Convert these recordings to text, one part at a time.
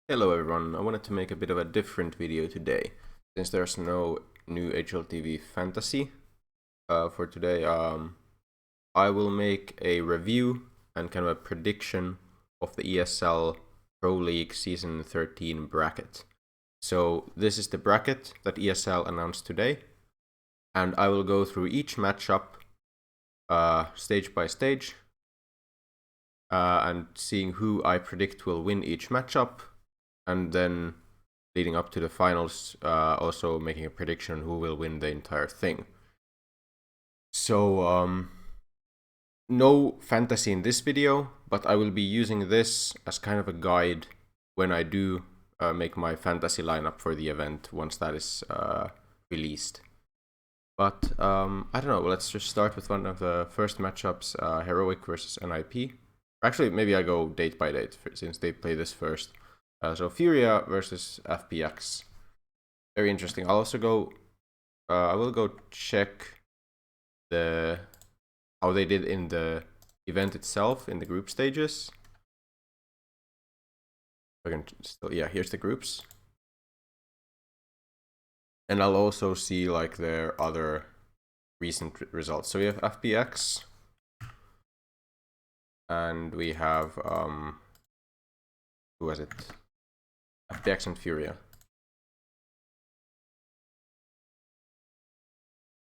Hello everyone, I wanted to make a bit of a different video today. Since there's no new HLTV fantasy for today, I will make a review and kind of a prediction of the ESL Pro League Season 13 bracket. So this is the bracket that ESL announced today, and I will go through each matchup stage by stage and seeing who I predict will win each matchup, and then leading up to the finals, also making a prediction who will win the entire thing. So, no fantasy in this video, but I will be using this as kind of a guide when I do make my fantasy lineup for the event once that is released. But I don't know, let's just start with one of the first matchups, Heroic versus NIP. Actually, maybe I go date by date since they play this first. So Furia versus FPX. Very interesting. I'll also go. I will go check how they did in the event itself in the group stages. Here's the groups, and I'll also see like their other recent results. So we have FPX, and we have who was it? FPX and Furia.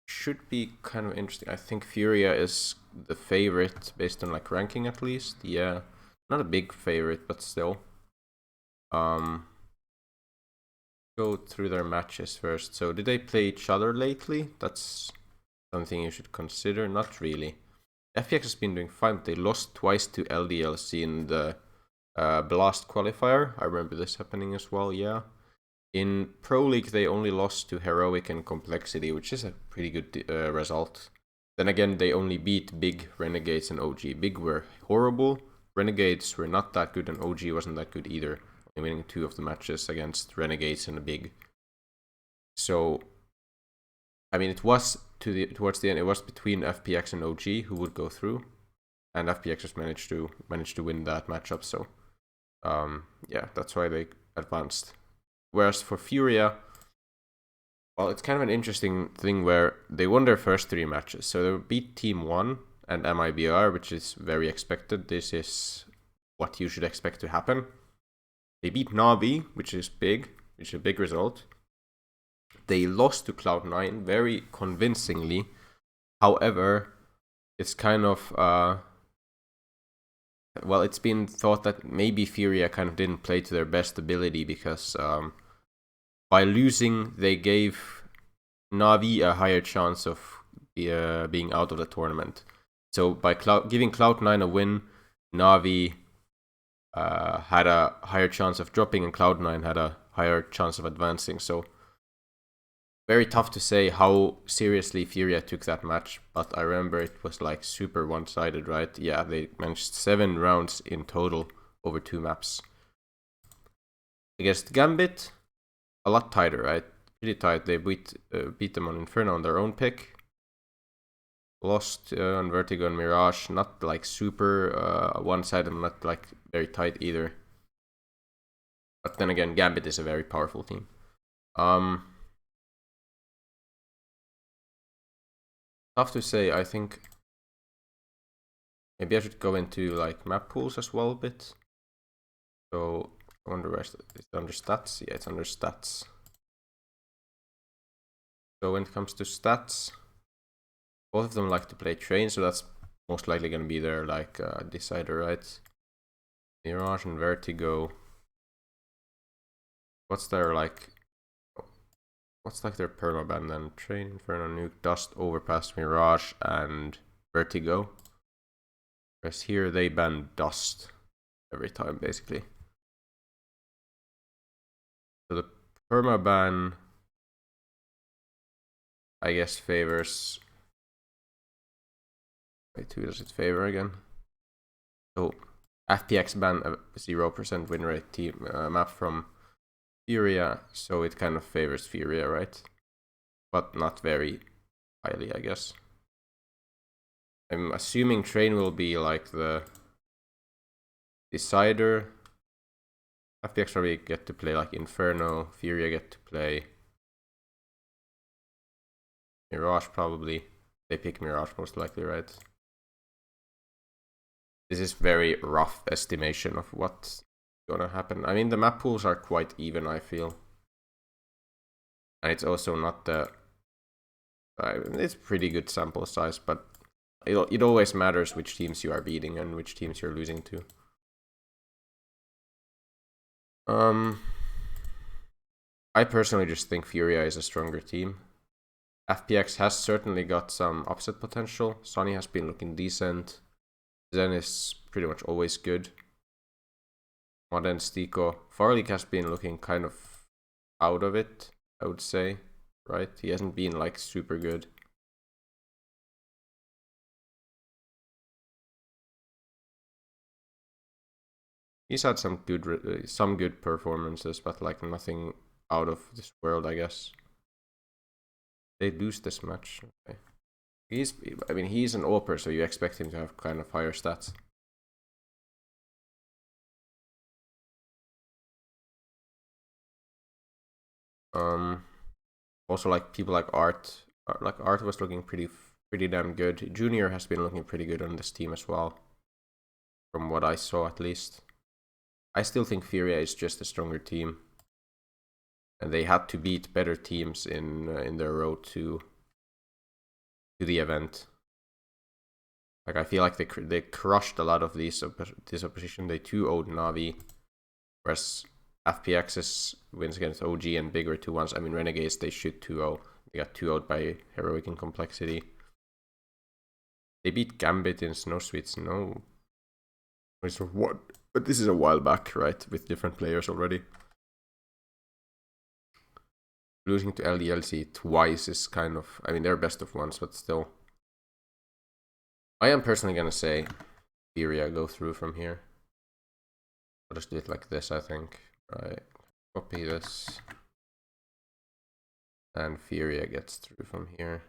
Should be kind of interesting. I think Furia is the favorite based on like ranking at least. Yeah, not a big favorite, but still. Go through their matches first. So did they play each other lately? That's something you should consider. Not really. FPX has been doing fine, but they lost twice to LDLC in the Blast qualifier. I remember this happening as well, yeah. In Pro League, they only lost to Heroic and Complexity, which is a pretty good result. Then again, they only beat Big, Renegades, and OG. Big were horrible, Renegades were not that good, and OG wasn't that good either, only winning 2 of the matches against Renegades and Big. So, I mean, it was towards the end, it was between FPX and OG who would go through, and FPX just managed to win that matchup. So, yeah, that's why they advanced. Whereas for Furia, well, it's kind of an interesting thing where they won their first 3 matches. So they beat Team 1 and MIBR, which is very expected. This is what you should expect to happen. They beat Navi, which is a big result. They lost to Cloud9 very convincingly. However, it's kind of it's been thought that maybe Furia kind of didn't play to their best ability because by losing, they gave Navi a higher chance of being out of the tournament. So by giving Cloud9 a win, Navi had a higher chance of dropping, and Cloud9 had a higher chance of advancing. So very tough to say how seriously Furia took that match, but I remember it was like super one-sided, right? Yeah, they managed 7 rounds in total over 2 maps. Against Gambit, a lot tighter, right? Pretty tight. They beat them on Inferno on their own pick. Lost on Vertigo and Mirage, not like super one-sided, not like very tight either. But then again, Gambit is a very powerful team. Tough to say. I think maybe I should go into like map pools as well a bit. So I wonder where it's under stats. Yeah, it's under stats. So when it comes to stats, both of them like to play train, so that's most likely going to be their like decider, right? Mirage and Vertigo. What's their permaban then? Train, Inferno, Nuke, Dust, Overpass, Mirage, and Vertigo. Whereas here they ban Dust every time, basically. So the permaban, I guess, favors... Wait, who does it favor again? So FPX ban a 0% win rate team map from Furia, so it kind of favors Furia, right? But not very highly, I guess. I'm assuming Train will be like the decider. FPX probably get to play like Inferno, Furia get to play Mirage probably. They pick Mirage most likely, right? This is very rough estimation of what's gonna happen. I mean, the map pools are quite even, I feel. And it's also not the... it's pretty good sample size, but it always matters which teams you are beating and which teams you're losing to. I personally just think Furia is a stronger team. FPX has certainly got some upset potential. Sonny has been looking decent. Zen is pretty much always good. Modern Stiko. Farleague has been looking kind of out of it, I would say. Right? He hasn't been like super good. He's had some good performances, but like nothing out of this world, I guess. They lose this match. Okay. He's an AWPer, so you expect him to have kind of higher stats. Also like people like Art. Like Art was looking pretty damn good. Junior has been looking pretty good on this team as well, from what I saw at least. I still think Furia is just a stronger team, and they had to beat better teams in their road to the event. Like I feel like they crushed a lot of this opposition. They 2-0'd Navi, whereas FPX's wins against OG and Big were 2-1s. I mean, Renegades, they shoot 2-0. They got 2-0'd by Heroic and Complexity. They beat Gambit in Snow Sweet Snow. What? But this is a while back, right? With different players already. Losing to LDLC twice is kind of... I mean, they're best of ones, but still. I am personally going to say Furia go through from here. I'll just do it like this, I think. Right. Copy this. And Furia gets through from here.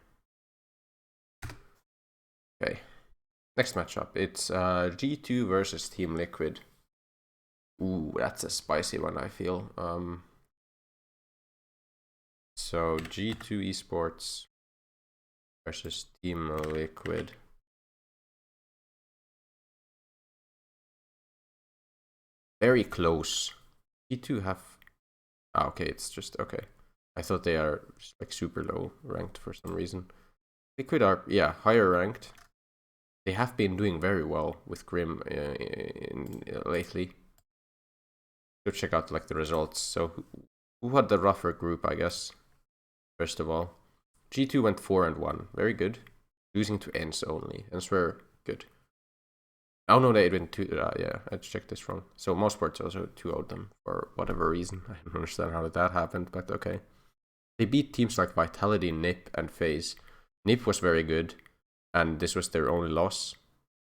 Okay. Next matchup. It's G2 versus Team Liquid. Ooh, that's a spicy one, I feel. So G2 Esports versus Team Liquid. Very close. G2 have... okay, it's just... okay. I thought they are just like super low ranked for some reason. Liquid are, yeah, higher ranked. They have been doing very well with Grim lately. Go check out like the results. So who had the rougher group, I guess? First of all, G2 went 4-1, very good. Losing to Ents only. Ents were good. Oh no, they went 2. Yeah, I checked this wrong. So Mosports also 2-0'd them for whatever reason. I don't understand how that happened, but okay. They beat teams like Vitality, NiP, and FaZe. NiP was very good, and this was their only loss.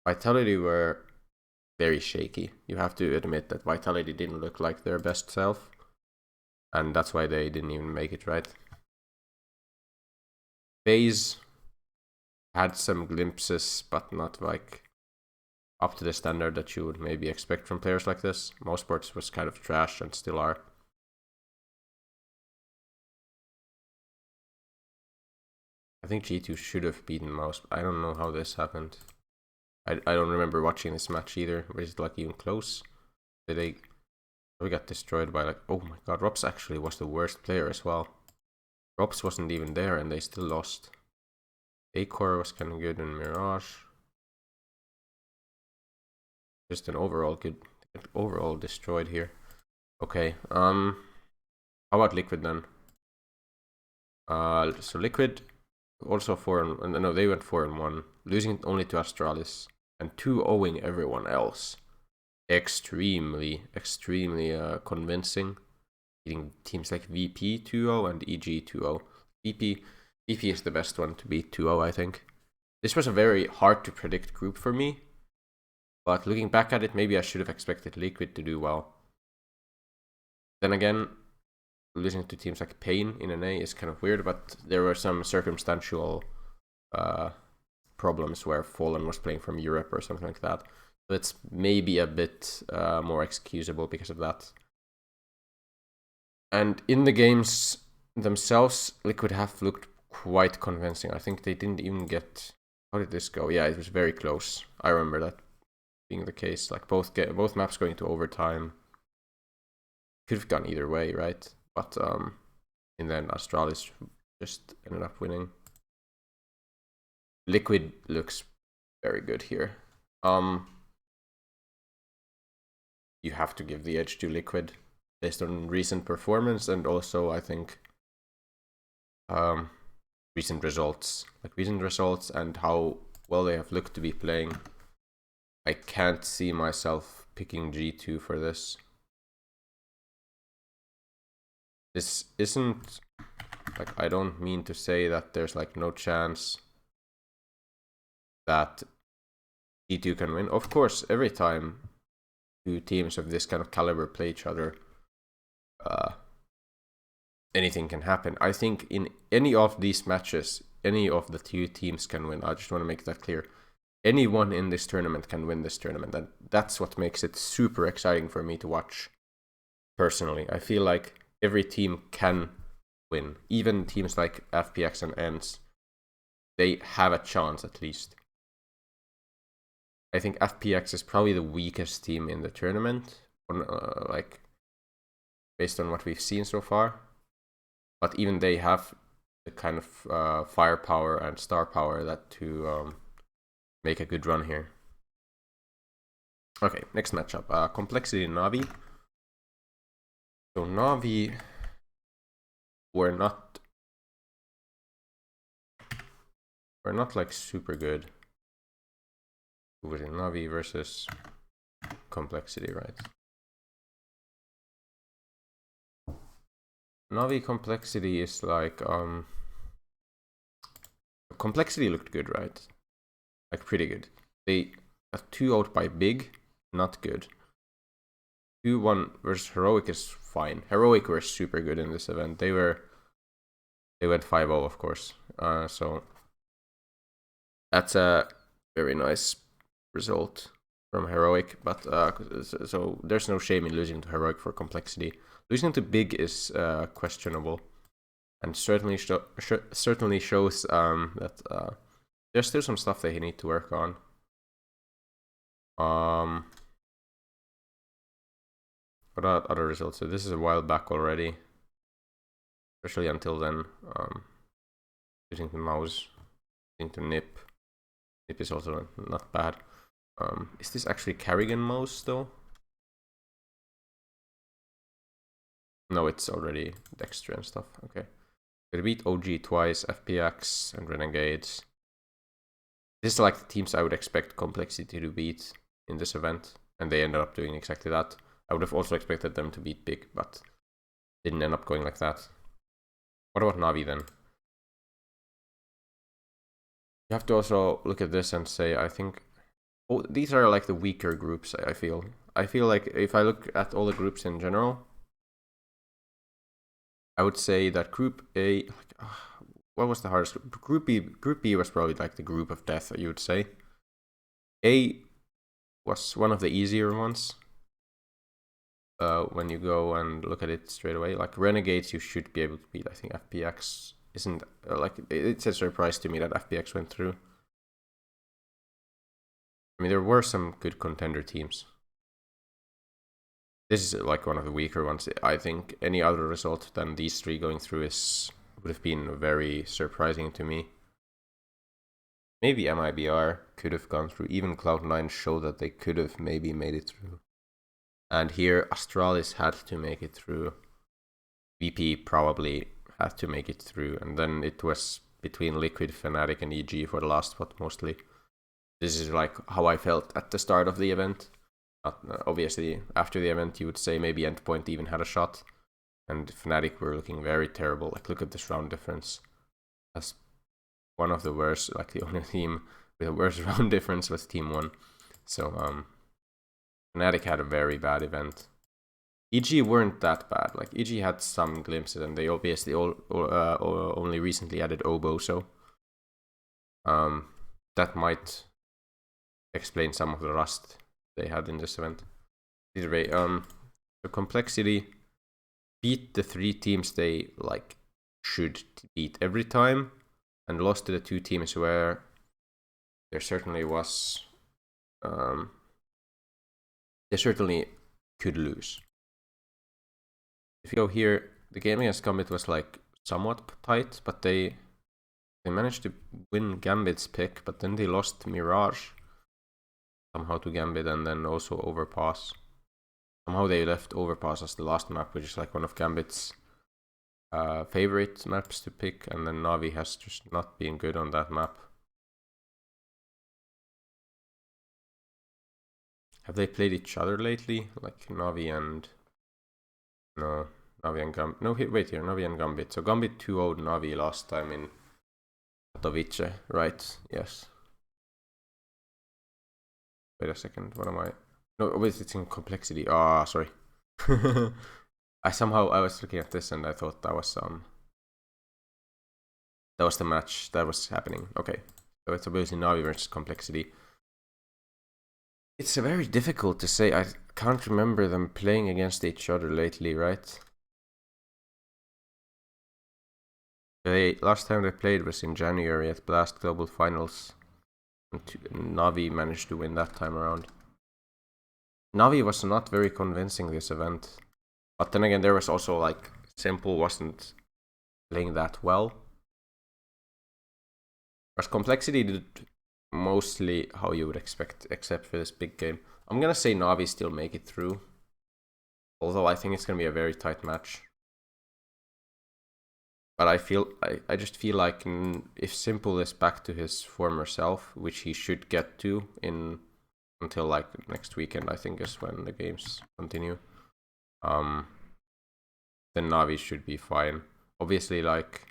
Vitality were very shaky. You have to admit that Vitality didn't look like their best self, and that's why they didn't even make it, right? FaZe had some glimpses, but not like up to the standard that you would maybe expect from players like this. Mosports was kind of trash and still are. I think G2 should have beaten Mouse. I don't know how this happened. I don't remember watching this match either. Was it like even close? Did they... we got destroyed by like... oh my god, Robs actually was the worst player as well. Robs wasn't even there and they still lost. Acor was kind of good in Mirage. Just an overall good... overall destroyed here. Okay, how about Liquid then? So Liquid... also 4 and no, they went 4-1, losing only to Astralis and 2-0ing everyone else. Extremely convincing. Beating teams like VP 2-0 and EG 2-0. VP is the best one to beat 2-0, I think. This was a very hard to predict group for me, but looking back at it, maybe I should have expected Liquid to do well. Then again, losing to teams like Pain in NA is kind of weird, but there were some circumstantial problems where Fallen was playing from Europe or something like that. So it's maybe a bit more excusable because of that. And in the games themselves, Liquid have looked quite convincing. I think they didn't even get... How did this go? Yeah, it was very close. I remember that being the case. Like both maps going to overtime. Could have gone either way, right? But in the end, Astralis just ended up winning. Liquid looks very good here. You have to give the edge to Liquid based on recent performance and also I think recent results and how well they have looked to be playing. I can't see myself picking G2 for this. This isn't like, I don't mean to say that there's like no chance that G2 can win. Of course, every time two teams of this kind of caliber play each other, anything can happen. I think in any of these matches, any of the two teams can win. I just want to make that clear. Anyone in this tournament can win this tournament, and that's what makes it super exciting for me to watch. Personally, I feel like every team can win. Even teams like FPX and ENCE, they have a chance at least. I think FPX is probably the weakest team in the tournament, like based on what we've seen so far. But even they have the kind of firepower and star power that to make a good run here. Okay, next matchup. Complexity and Navi. So Navi were not like super good. Who was in Navi versus Complexity, right? Navi Complexity is like Complexity looked good, right? Like pretty good. They got 2-0 by Big, not good. 2-1 versus Heroic is fine. Heroic were super good in this event. They went 5-0, of course. So that's a very nice result from Heroic. But so there's no shame in losing to Heroic for Complexity. Losing to Big is questionable, and certainly shows that there's still some stuff they need to work on. What are other results? So this is a while back already, especially until then. Losing to Mouse, losing to Nip. Nip is also not bad. Is this actually Carrigan Mouse though? No, it's already Dexter and stuff. Okay. They beat OG twice, FPX and Renegades. This is like the teams I would expect Complexity to beat in this event, and they ended up doing exactly that. I would have also expected them to beat Big, but didn't end up going like that. What about Navi then? You have to also look at this and say, I think, oh, these are like the weaker groups, I feel. I feel like if I look at all the groups in general, I would say that Group A, what was the hardest group? Group B was probably like the group of death, you would say. A was one of the easier ones. When you go and look at it straight away, like Renegades, you should be able to beat. I think FPX isn't like, it's a surprise to me that FPX went through. I mean, there were some good contender teams. This is like one of the weaker ones. I think any other result than these three going through would have been very surprising to me. Maybe MIBR could have gone through. Even Cloud9 showed that they could have maybe made it through. And here Astralis had to make it through. VP probably had to make it through. And then it was between Liquid, Fnatic and EG for the last spot mostly. This is like how I felt at the start of the event. Obviously, after the event, you would say maybe Endpoint even had a shot, and Fnatic were looking very terrible. Like, look at this round difference. That's one of the worst, like the only team with the worst round difference was Team 1. So, Fnatic had a very bad event. EG weren't that bad. Like, EG had some glimpses, and they obviously only recently added Oboe, so that might explain some of the rust they had in this event. Either way, the Complexity, beat the 3 teams they like should beat every time, and lost to the 2 teams where there certainly was they certainly could lose. If you go here, the game against Gambit was like somewhat tight, but they managed to win Gambit's pick, but then they lost Mirage somehow to Gambit, and then also Overpass. Somehow they left Overpass as the last map, which is like one of Gambit's favorite maps to pick, and then Navi has just not been good on that map. Have they played each other lately? Like Navi and... No, Navi and Gambit. No, wait here, Navi and Gambit. So Gambit 2-0'd Navi last time in Katowice, right? Yes. Wait a second, what am I? No, wait, it's in complexity. Ah, sorry. I was looking at this and I thought that was the match that was happening. Okay, so it's obviously Navi versus complexity. It's very difficult to say. I can't remember them playing against each other lately, right? Last time they played was in January at Blast Global Finals. And Navi managed to win that time around. Navi was not very convincing this event. But then again, there was also like Simple wasn't playing that well. Whereas Complexity did mostly how you would expect, except for this big game. I'm gonna say Navi still make it through. Although I think it's gonna be a very tight match. But I just feel like if Simple is back to his former self, which he should get to until like next weekend, I think is when the games continue. Then Navi should be fine. Obviously, like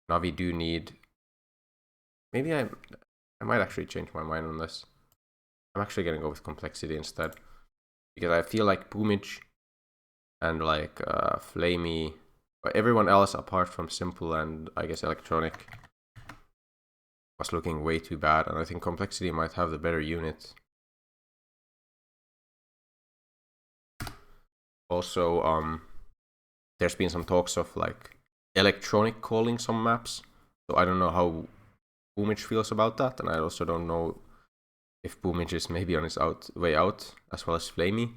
Navi do need. Maybe I might actually change my mind on this. I'm actually gonna go with Complexity instead, because I feel like Boomage and like Flamey, everyone else apart from Simple and I guess Electronic was looking way too bad, and I think Complexity might have the better unit. Also, there's been some talks of like Electronic calling some maps, so I don't know how Boomage feels about that, and I also don't know if Boomage is maybe on his way out, as well as Flamey.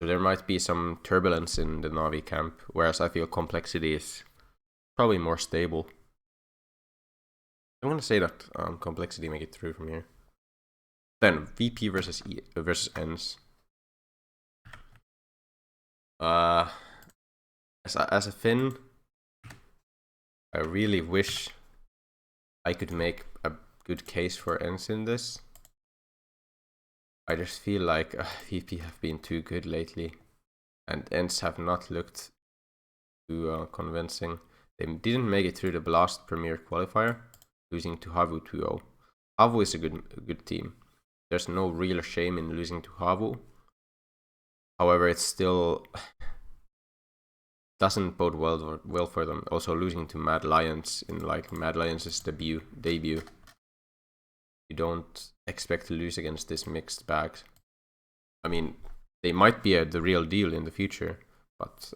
So there might be some turbulence in the Navi camp, whereas I feel Complexity is probably more stable. I'm gonna say that Complexity make it through from here. Then VP versus ENS. As a Finn, I really wish I could make a good case for ENS in this. I just feel like VP have been too good lately, and ENS have not looked too convincing. They didn't make it through the Blast Premier qualifier, losing to Havu 2-0. Havu is a good team. There's no real shame in losing to Havu. However, it still doesn't bode well for them. Also losing to Mad Lions in like Mad Lions' debut. You don't expect to lose against this mixed bag. I mean, they might be the real deal in the future, but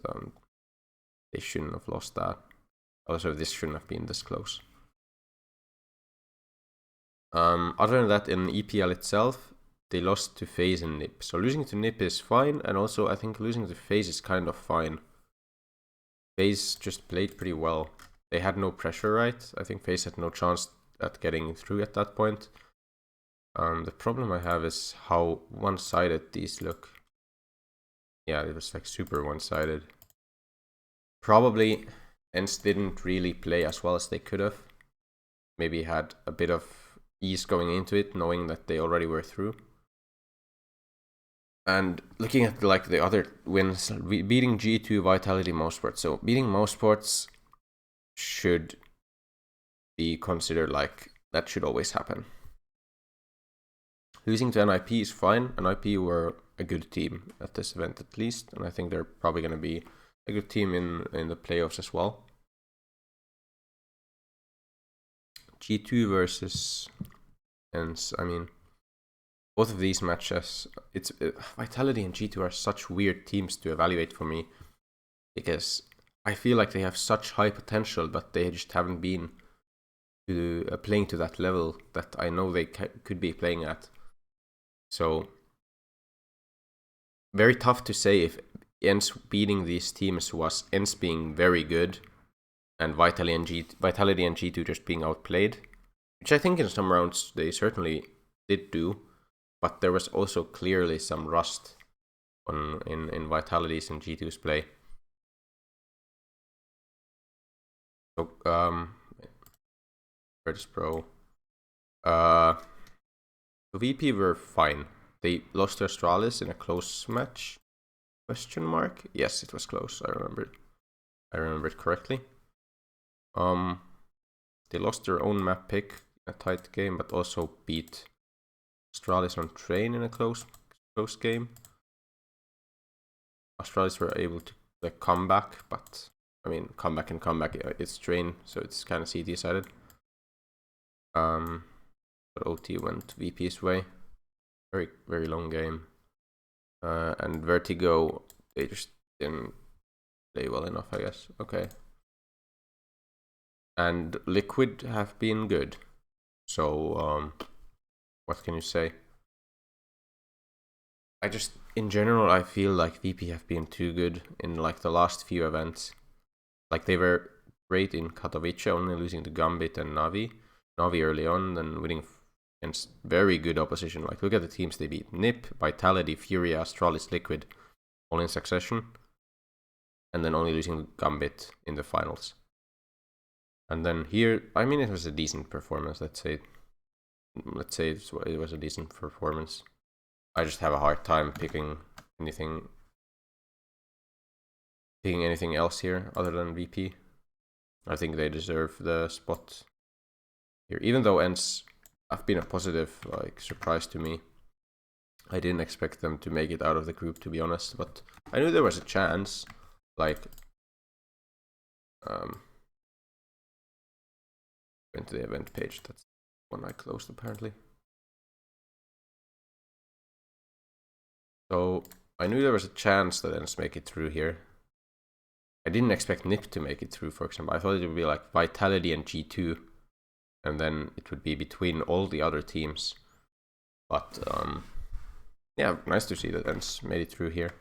they shouldn't have lost that. Also, this shouldn't have been this close. Other than that, in EPL itself, they lost to FaZe and Nip. So losing to Nip is fine, and also I think losing to FaZe is kind of fine. FaZe just played pretty well. They had no pressure, right? I think FaZe had no chance at getting through at that point. The problem I have is how one-sided these look. Yeah, it was like super one-sided. Probably ENS didn't really play as well as they could have. Maybe had a bit of ease going into it, knowing that they already were through. And looking at like the other wins, beating G2, Vitality, Mousesports. So beating Mousesports should be considered like that should always happen. Losing to NIP is fine. NIP were a good team at this event at least, and I think they're probably going to be a good team in the playoffs as well. G2 versus ENS, I mean, both of these matches, it's Vitality and G2 are such weird teams to evaluate for me, because I feel like they have such high potential, but they just haven't been to playing to that level that I know they could be playing at. So very tough to say if ENCE beating these teams was ENCE being very good and Vitality and G2 just being outplayed, which I think in some rounds they certainly did do, but there was also clearly some rust in Vitality's and G2's play. So Virtus Pro, the VP were fine. They lost to Astralis in a close match? Question mark? Yes, it was close. I remember it correctly. They lost their own map pick in a tight game, but also beat Astralis on Train in a close game. Astralis were able to come back, but I mean, come back, it's Train, so it's kind of CT-sided. But OT went VP's way. Very, very long game. And Vertigo, they just didn't play well enough, I guess. Okay. And Liquid have been good. So, what can you say? In general, I feel like VP have been too good in like the last few events. Like they were great in Katowice, only losing to Gambit and Navi early on, then winning against very good opposition. Like look at the teams they beat: NiP, Vitality, Furia, Astralis, Liquid, all in succession, and then only losing to Gambit in the finals. And then here, I mean, it was a decent performance. Let's say it was a decent performance. I just have a hard time picking anything else here other than VP. I think they deserve the spot here, even though ENCE have been a positive surprise to me. I didn't expect them to make it out of the group, to be honest, but I knew there was a chance. Like, went to the event page. That's one I closed apparently. So I knew there was a chance that ENCE make it through here. I didn't expect NiP to make it through, for example. I thought it would be like Vitality and G2, and then it would be between all the other teams. But yeah, nice to see that ENCE made it through here.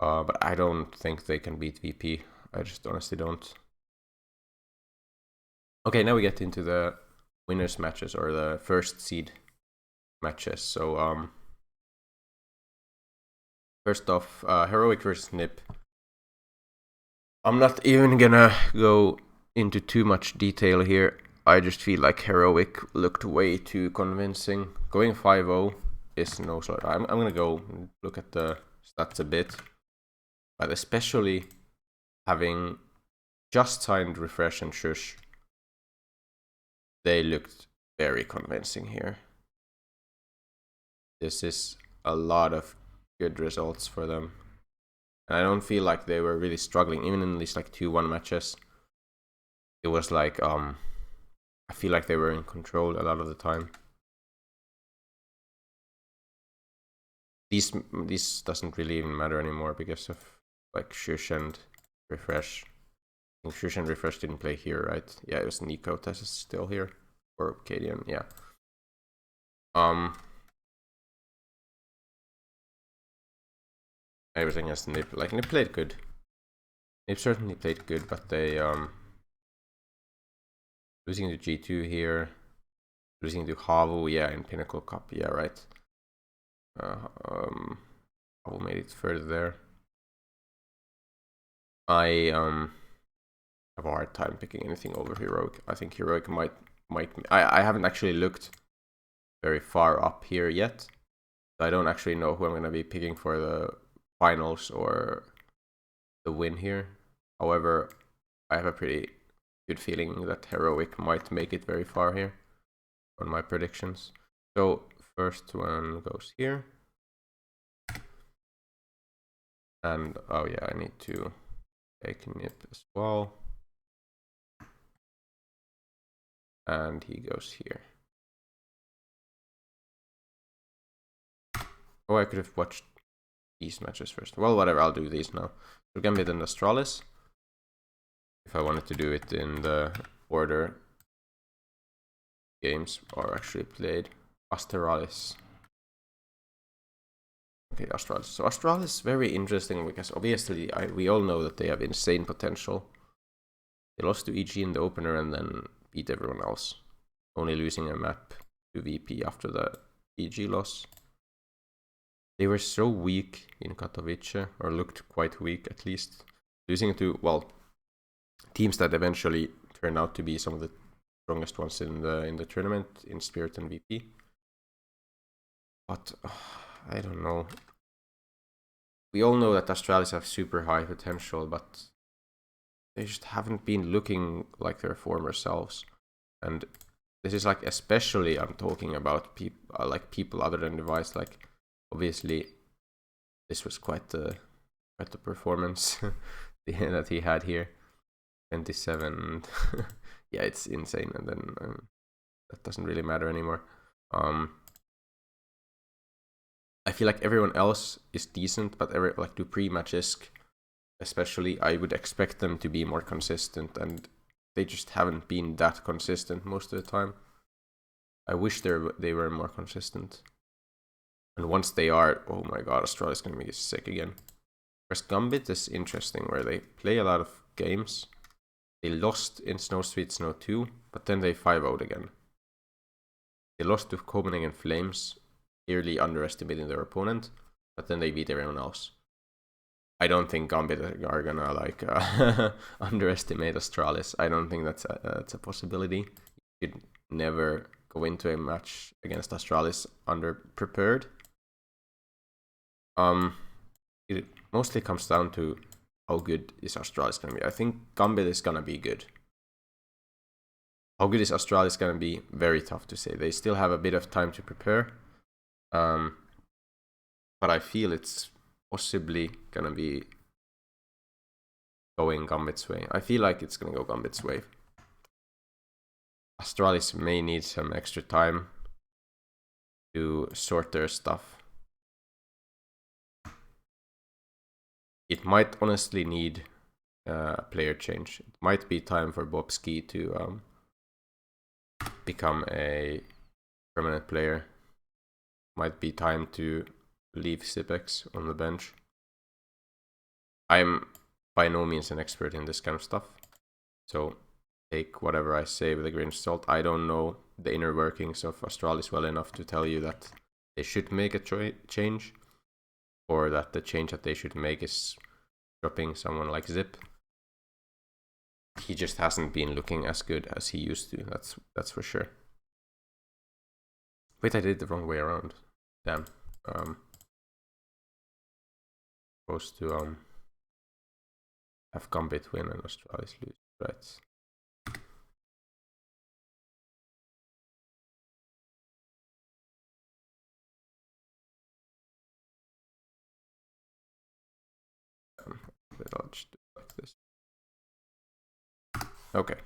But I don't think they can beat VP. I just honestly don't. Okay, now we get into the winners matches, or the first seed matches. So first off, Heroic versus NiP. I'm not even gonna go into too much detail here. I just feel like Heroic looked way too convincing. Going 5-0 is no sort. I'm gonna go look at the stats a bit, but especially having just signed Refresh and Shush, they looked very convincing here. This is a lot of good results for them. And I don't feel like they were really struggling, even in these like 2-1 matches. It was like, I feel like they were in control a lot of the time. These doesn't really even matter anymore because of like Shush and Refresh. I think Shush and Refresh didn't play here, right? Yeah, it was Nico Tess is still here. Or Cadian, yeah. Everything else NiP, like NiP played good. NiP certainly played good, but they losing to G2 here, losing to Havu, yeah, in Pinnacle Cup, yeah, right. Havu made it further there. I have a hard time picking anything over Heroic. I think Heroic might. I haven't actually looked very far up here yet. So I don't actually know who I'm gonna be picking for the finals or the win here. However, I have a pretty good feeling that Heroic might make it very far here on my predictions. So first one goes here. And oh yeah, I need to take NiP as well. And he goes here. Oh, I could have watched these matches first. Well, whatever, I'll do these now. So Gambit and Astralis. If I wanted to do it in the order games are actually played. Astralis. Okay, Astralis. So Astralis is very interesting because obviously we all know that they have insane potential. They lost to EG in the opener and then beat everyone else. Only losing a map to VP after the EG loss. They were so weak in Katowice, or looked quite weak at least. Losing to, well, teams that eventually turned out to be some of the strongest ones in the tournament, in Spirit and VP. But I don't know. We all know that Astralis have super high potential, but they just haven't been looking like their former selves. And this is like, especially I'm talking about people other than Device. Like, obviously, this was quite the performance that he had here. 27. Yeah, it's insane. And then that doesn't really matter anymore. I feel like everyone else is decent, but like Dupree, Majisk, especially, I would expect them to be more consistent, and they just haven't been that consistent most of the time. I wish they were more consistent. And once they are, oh my god, Australia is going to be sick again. Whereas Gambit is interesting, where they play a lot of games. They lost in Snow Street Snow 2, but then they 5-0'd again. They lost to Copenhagen Flames, clearly underestimating their opponent, but then they beat everyone else. I don't think Gambit are gonna like underestimate Astralis. I don't think that's a possibility. You should never go into a match against Astralis underprepared. It mostly comes down to how good is Astralis gonna be. I think Gambit is gonna be good. How good is Astralis gonna be? Very tough to say. They still have a bit of time to prepare. But I feel it's possibly gonna be going Gambit's way. I feel like it's gonna go Gambit's way. Astralis may need some extra time to sort their stuff. It might honestly need a player change. It might be time for Bobski to become a permanent player. Might be time to leave Sipex on the bench. I'm by no means an expert in this kind of stuff, so take whatever I say with a grain of salt. I don't know the inner workings of Astralis well enough to tell you that they should make a change, or that the change that they should make is dropping someone like Zip. He just hasn't been looking as good as he used to, that's for sure. Wait, I did it the wrong way around. Damn. Supposed to have Gambit win and Astralis lose, right? I'll just do it like this. Okay.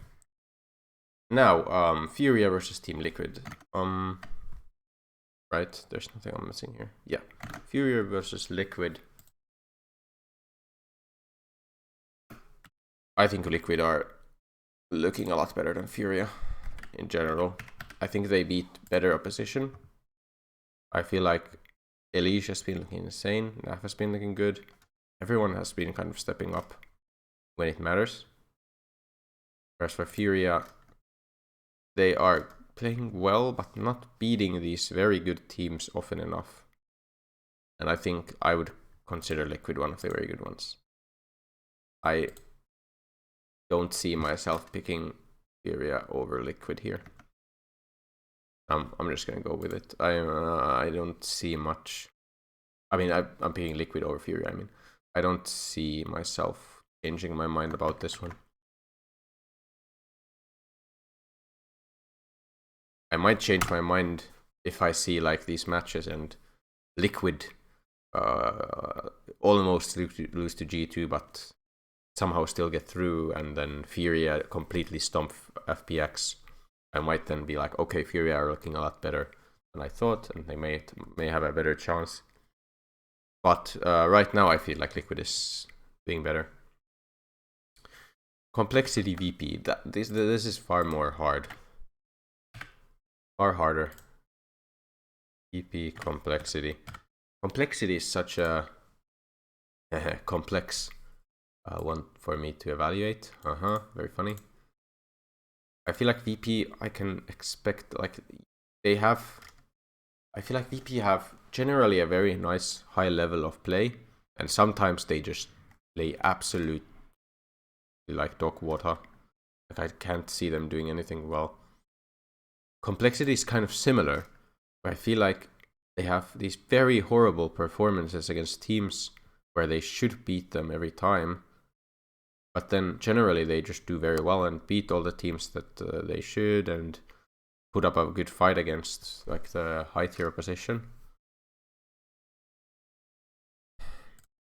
Now, Furia versus Team Liquid. Right, there's nothing I'm missing here. Yeah, Furia versus Liquid. I think Liquid are looking a lot better than Furia in general. I think they beat better opposition. I feel like Elige has been looking insane. Naf has been looking good. Everyone has been kind of stepping up when it matters. Whereas for Furia, they are playing well, but not beating these very good teams often enough. And I think I would consider Liquid one of the very good ones. I don't see myself picking Furia over Liquid here. I'm just gonna go with it. I don't see much. I mean, I'm picking Liquid over Furia. I mean, I don't see myself changing my mind about this one. I might change my mind if I see like these matches and Liquid almost lose to G2, but somehow still get through, and then Furia completely stomp FPX. I might then be like, okay, Furia are looking a lot better than I thought, and they may have a better chance. But right now I feel like Liquid is doing better. Complexity VP. This is far more hard. Far harder. VP complexity. Complexity is such a complex one for me to evaluate. Very funny. I feel like VP, I can expect, like, they have, I feel like VP have generally a very nice high level of play, and sometimes they just play absolute like dog water. Like, I can't see them doing anything well. Complexity is kind of similar, where I feel like they have these very horrible performances against teams where they should beat them every time, but then generally they just do very well and beat all the teams that they should and put up a good fight against like the high tier opposition.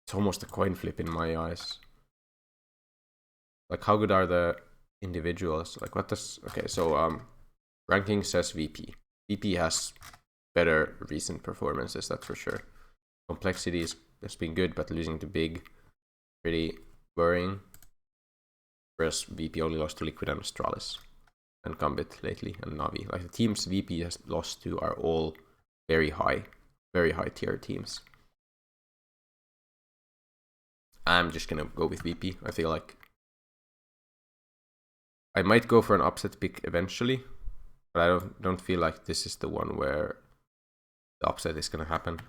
It's almost a coin flip in my eyes. Like, how good are the individuals? Like, what does... Okay, so ranking says VP. VP has better recent performances, that's for sure. Complexity has been good, but losing to Big, pretty worrying. Whereas VP only lost to Liquid and Astralis and Gambit lately, and Navi. Like, the teams VP has lost to are all very high tier teams. I'm just gonna go with VP. I feel like I might go for an upset pick eventually, but I don't feel like this is the one where the upset is gonna happen.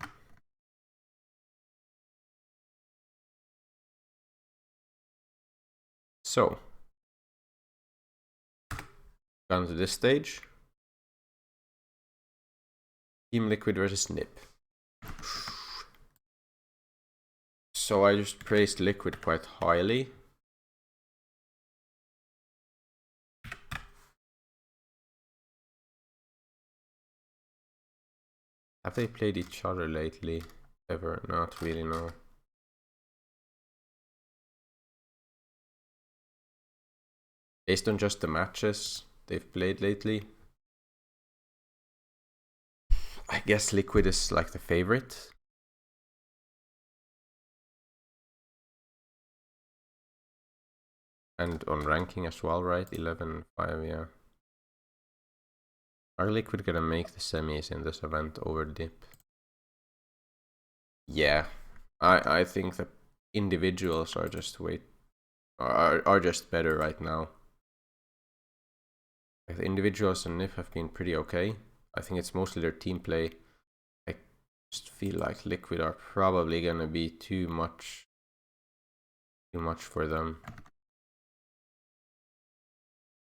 So, down to this stage. Team Liquid versus Nip. So I just praised Liquid quite highly. Have they played each other lately? Ever? Not really, no. Based on just the matches they've played lately, I guess Liquid is like the favorite. And on ranking as well, right? 11-5, yeah. Are Liquid gonna make the semis in this event over Dip? Yeah. I think the individuals are just are just better right now. Like, the individuals and Nip have been pretty okay. I think it's mostly their team play. I just feel like Liquid are probably gonna be too much for them.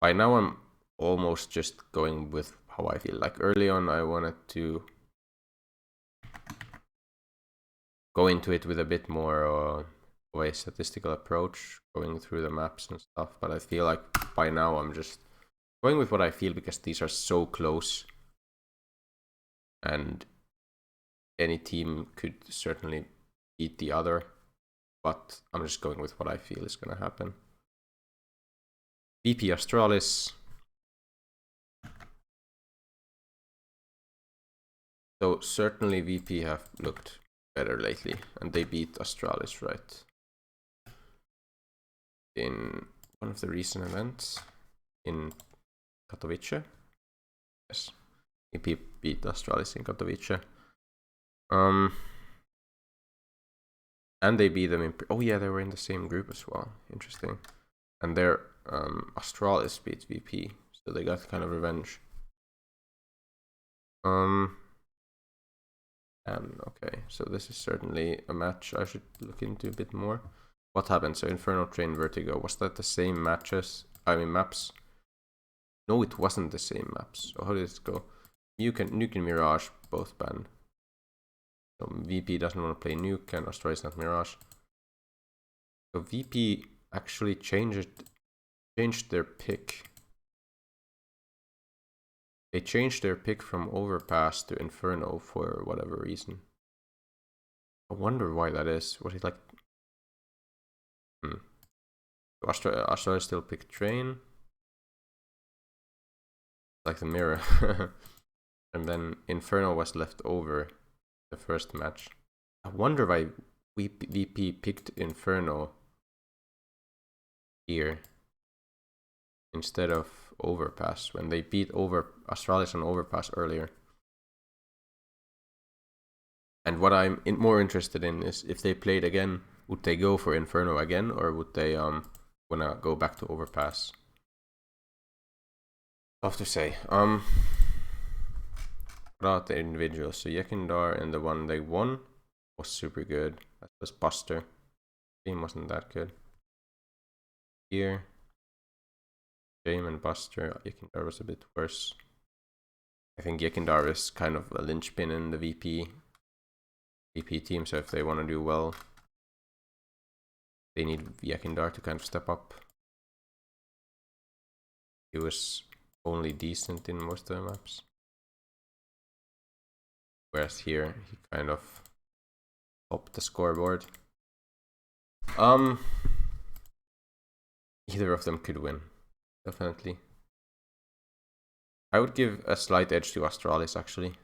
By now I'm almost just going with how I feel. Like, early on I wanted to go into it with a bit more of a statistical approach, going through the maps and stuff, but I feel like by now I'm just going with what I feel because these are so close and any team could certainly beat the other, but I'm just going with what I feel is gonna happen. VP Astralis. So certainly VP have looked better lately, and they beat Astralis, right? In one of the recent events in Katowice. Yes, VP beat Astralis in Katowice. And they beat them in... Oh yeah, they were in the same group as well. Interesting. And their Astralis beat VP, so they got kind of revenge. And okay, so this is certainly a match I should look into a bit more. What happened? So Inferno Train Vertigo, was that the same matches? I mean maps? No, it wasn't the same maps. So how did it go? Nuke and Mirage both banned. So VP doesn't want to play Nuke and Astralis not Mirage. So VP actually changed their pick. They changed their pick from Overpass to Inferno for whatever reason. I wonder why that is. Was it like... Astra still picked Train. Like the mirror. And then Inferno was left over the first match. I wonder why VP picked Inferno here instead of Overpass when they beat Astralis on Overpass earlier. And what I'm more interested in is if they played again, would they go for Inferno again, or would they wanna go back to Overpass? Tough to say. What about the individuals? So Yekindar and the one they won was super good. That was Buster. Team wasn't that good. Here, Jame and Buster. Yekindar was a bit worse. I think Yekindar is kind of a linchpin in the VP team, so if they want to do well, they need Yekindar to kind of step up. He was only decent in most of the maps. Whereas here, he kind of topped the scoreboard. Either of them could win, definitely. I would give a slight edge to Astralis, actually.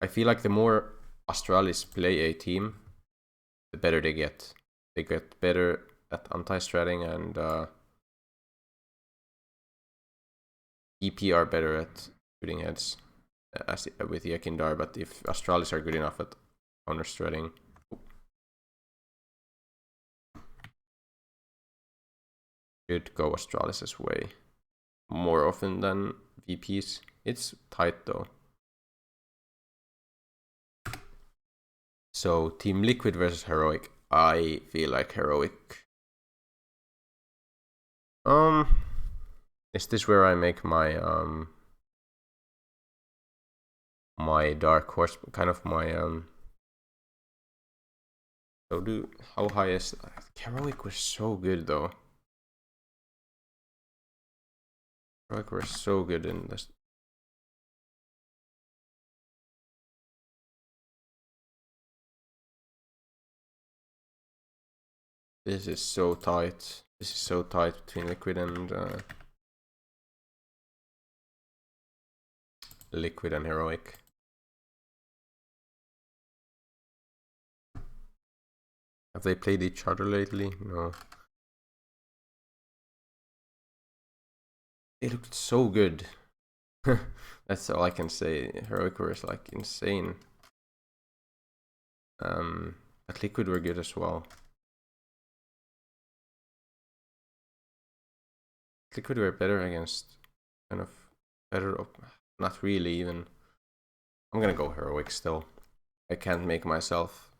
I feel like the more Astralis play a team, the better they get. They get better at anti-stratting, and EP are better at shooting heads as with Yekindar, but if Astralis are good enough at counter-stratting, should go Astralis' way more often than VP's. It's tight though. So Team Liquid versus Heroic. I feel like Heroic. Is this where I make my my dark horse, kind of my so how high is Heroic? Was so good though. Heroic were so good in this. This is so tight. This is so tight between Liquid and Heroic. Have they played each other lately? No. It looked so good. That's all I can say. Heroic was like insane. But Liquid were good as well. Liquid were better against kind of better up. Not really even. I'm gonna go Heroic still. I can't make myself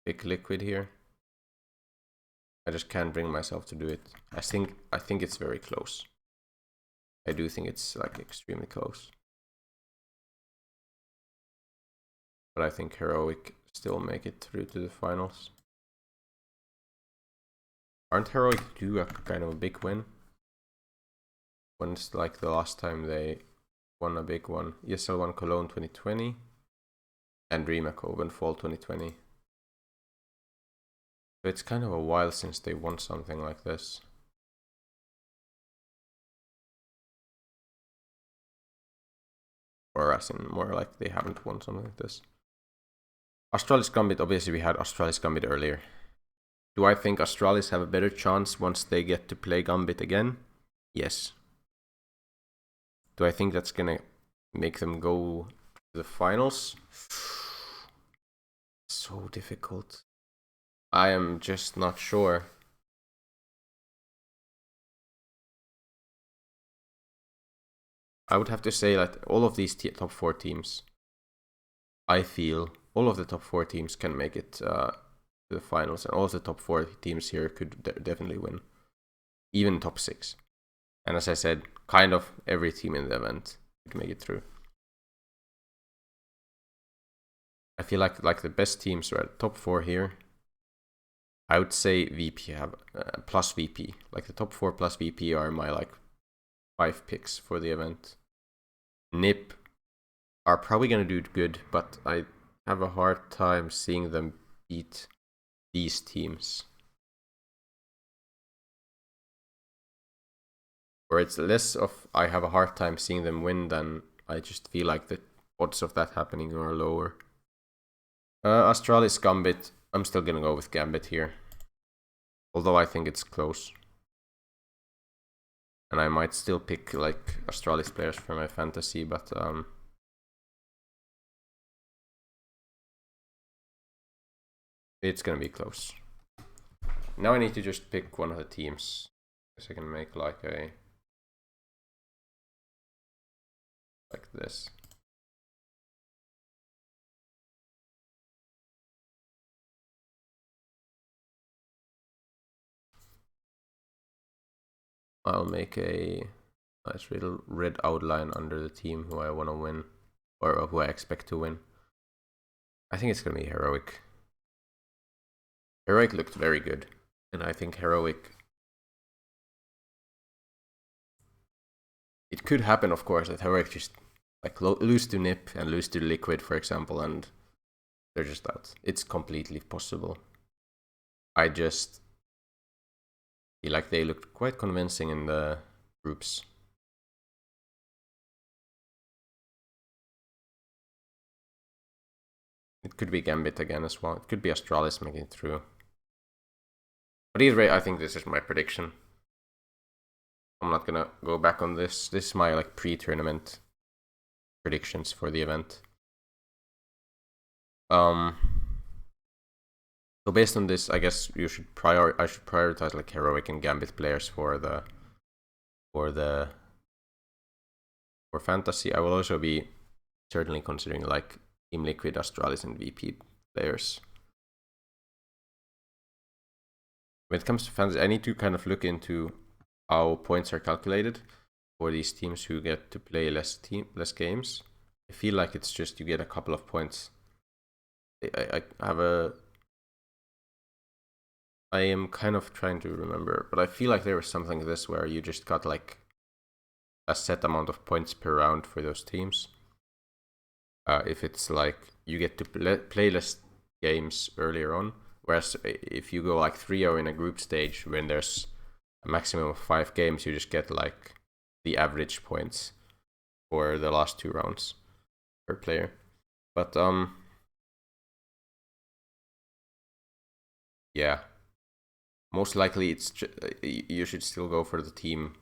pick Liquid here. I just can't bring myself to do it. I think it's very close. I do think it's like extremely close. But I think Heroic still make it through to the finals. Aren't Heroic due a kind of a big win? When's like the last time they won a big one? ESL won Cologne 2020 and DreamHack Open Fall 2020. So it's kind of a while since they won something like this. Or as in more like they haven't won something like this. Astralis Gambit, obviously we had Astralis Gambit earlier. Do I think Astralis have a better chance once they get to play Gambit again? Yes. Do I think that's gonna make them go to the finals? So difficult. I am just not sure. I would have to say that all of these top 4 teams, I feel all of the top 4 teams can make it to the finals, and all of the top 4 teams here could definitely win, even top 6. And as I said, kind of every team in the event could make it through. I feel like the best teams are at top 4 here. I would say VP have plus VP. Like the top 4 plus VP are my like 5 picks for the event. NIP are probably gonna do good, but I have a hard time seeing them beat these teams. Or it's less of I have a hard time seeing them win than I just feel like the odds of that happening are lower. Astralis Gambit. I'm still gonna go with Gambit here. Although I think it's close. And I might still pick like Astralis players for my fantasy, but it's gonna be close. Now I need to just pick one of the teams. I guess I can make like this. I'll make a nice little red outline under the team who I want to win, or who I expect to win. I think it's going to be Heroic. Heroic looked very good, and I think Heroic... It could happen, of course, that Heroic just like lose to Nip and lose to Liquid, for example, and they're just out. It's completely possible. I just feel like they looked quite convincing in the groups. It could be Gambit again as well. It could be Astralis making it through. But either way, I think this is my prediction. I'm not gonna go back on this. This is my like pre-tournament predictions for the event. So based on this, I guess I should prioritize like Heroic and Gambit players for fantasy. I will also be certainly considering like Team Liquid, Astralis, and VP players. When it comes to fantasy, I need to kind of look into how points are calculated for these teams who get to play less games. I feel like it's just you get a couple of points. I am kind of trying to remember, but I feel like there was something like this where you just got like a set amount of points per round for those teams. If it's like you get to play less games earlier on, whereas if you go like 3-0 in a group stage when there's a maximum of 5 games, you just get like the average points for the last 2 rounds per player. But yeah, most likely it's you should still go for the team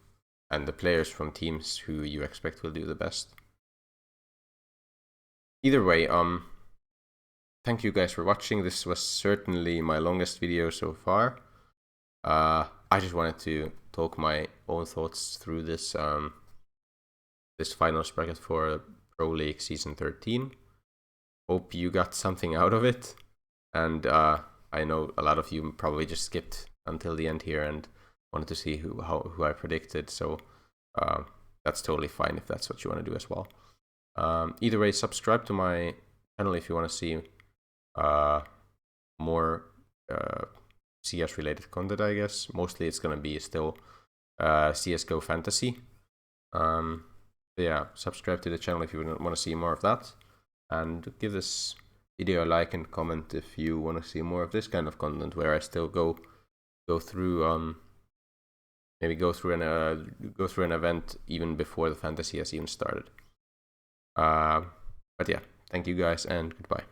and the players from teams who you expect will do the best. Either way, thank you guys for watching. This was certainly my longest video so far. I just wanted to talk my own thoughts through this this finals bracket for Pro League Season 13. Hope you got something out of it, and I know a lot of you probably just skipped until the end here and wanted to see who I predicted, so that's totally fine if that's what you want to do as well. Either way, subscribe to my channel if you want to see more CS related content, I guess. Mostly it's gonna be still CSGO fantasy. Yeah, subscribe to the channel if you want to see more of that, and give this video a like and comment if you want to see more of this kind of content where I still go through maybe go through an event even before the fantasy has even started. But yeah, thank you guys and goodbye.